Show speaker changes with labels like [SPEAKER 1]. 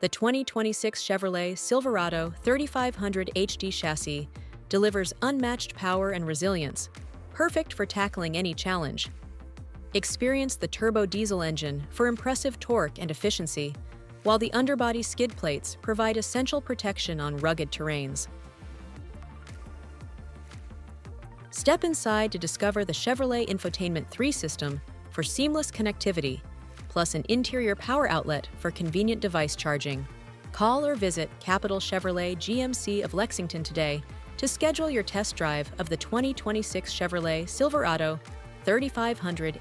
[SPEAKER 1] The 2026 Chevrolet Silverado 3500 HD chassis delivers unmatched power and resilience, perfect for tackling any challenge. Experience the turbo diesel engine for impressive torque and efficiency, while the underbody skid plates provide essential protection on rugged terrains. Step inside to discover the Chevrolet Infotainment 3 system for seamless connectivity, plus an interior power outlet for convenient device charging. Call or visit Capital Chevrolet GMC of Lexington today to schedule your test drive of the 2026 Chevrolet Silverado 3500